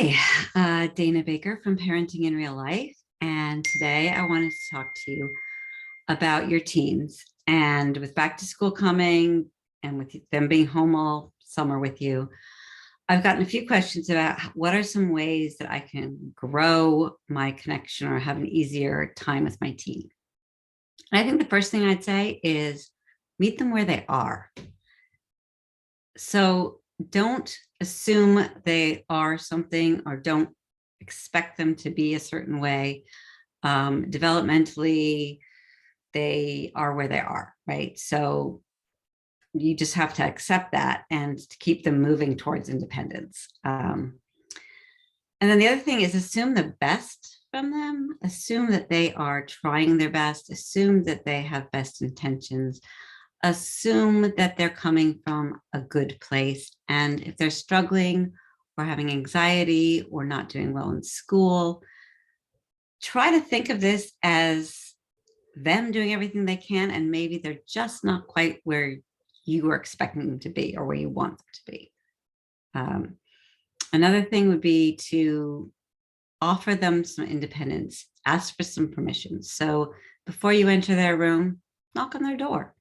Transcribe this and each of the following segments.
Hi, Dana Baker from Parenting in Real Life. And today I wanted to talk to you about your teens. And with back to school coming and with them being home all summer with you, I've gotten a few questions about what are some ways that I can grow my connection or have an easier time with my teen. And I think the first thing I'd say is meet them where they are. So don't assume they are something or don't expect them to be a certain way. Developmentally, they are where they are, right? So you just have to accept that and to keep them moving towards independence. And then the other thing is assume the best from them, assume that they are trying their best, assume that they have best intentions, assume that they're coming from a good place. And if they're struggling or having anxiety or not doing well in school, try to think of this as them doing everything they can, and maybe they're just not quite where you were expecting them to be or where you want them to be. Another thing would be to offer them some independence, ask for some permission. So before you enter their room, knock on their door.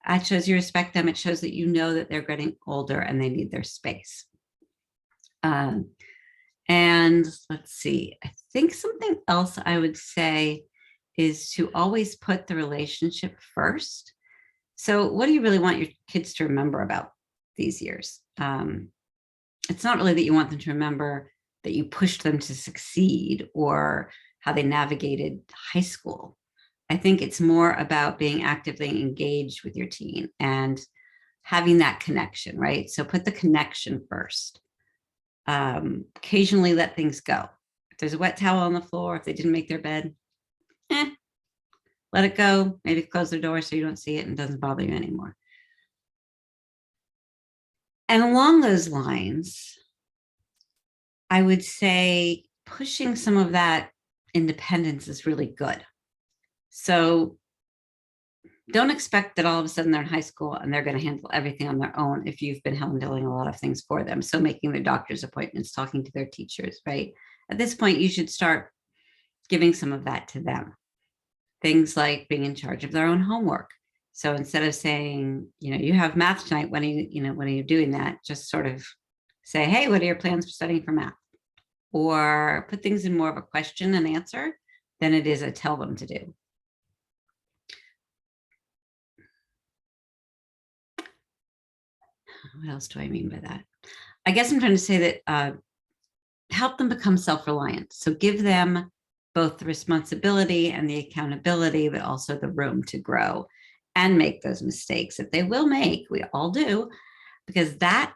It shows you respect them. It shows that you know that they're getting older and they need their space. And let's see, I think something else I would say is to always put the relationship first. So what do you really want your kids to remember about these years? It's not really that you want them to remember that you pushed them to succeed or how they navigated high school. I think it's more about being actively engaged with your teen and having that connection, right? So put the connection first. Occasionally let things go. If there's a wet towel on the floor, if they didn't make their bed, let it go. Maybe close the door so you don't see it and it doesn't bother you anymore. And along those lines, I would say pushing some of that independence is really good. So don't expect that all of a sudden they're in high school and they're going to handle everything on their own if you've been handling a lot of things for them. So making their doctor's appointments, talking to their teachers, right? At this point, you should start giving some of that to them. Things like being in charge of their own homework. So instead of saying, you have math tonight, when are you doing that? Just sort of say, hey, what are your plans for studying for math? Or put things in more of a question and answer than it is a tell them to do. What else do I mean by that? I guess I'm trying to say that help them become self-reliant. So give them both the responsibility and the accountability, but also the room to grow and make those mistakes that they will make. We all do, because that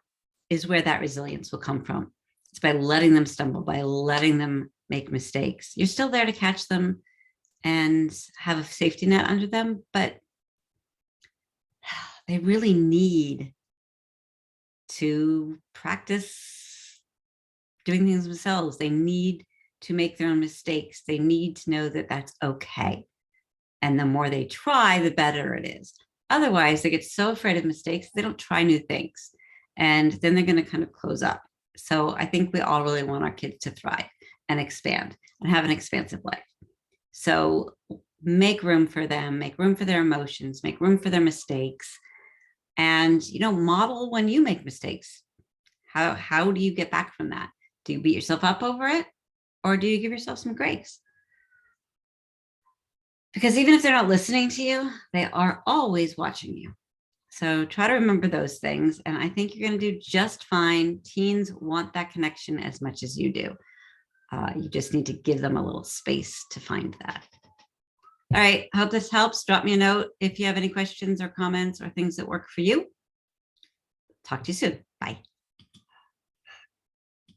is where that resilience will come from. It's by letting them stumble, by letting them make mistakes. You're still there to catch them and have a safety net under them, but they really need to practice doing things themselves. They need to make their own mistakes. They need to know that that's okay. And the more they try, the better it is. Otherwise, they get so afraid of mistakes, they don't try new things. And then they're going to kind of close up. So I think we all really want our kids to thrive and expand and have an expansive life. So make room for them, make room for their emotions, make room for their mistakes. And, model when you make mistakes. How do you get back from that? Do you beat yourself up over it? Or do you give yourself some grace? Because even if they're not listening to you, they are always watching you. So try to remember those things. And I think you're going to do just fine. Teens want that connection as much as you do. You just need to give them a little space to find that. All right. I hope this helps. Drop me a note if you have any questions or comments or things that work for you. Talk to you soon. Bye.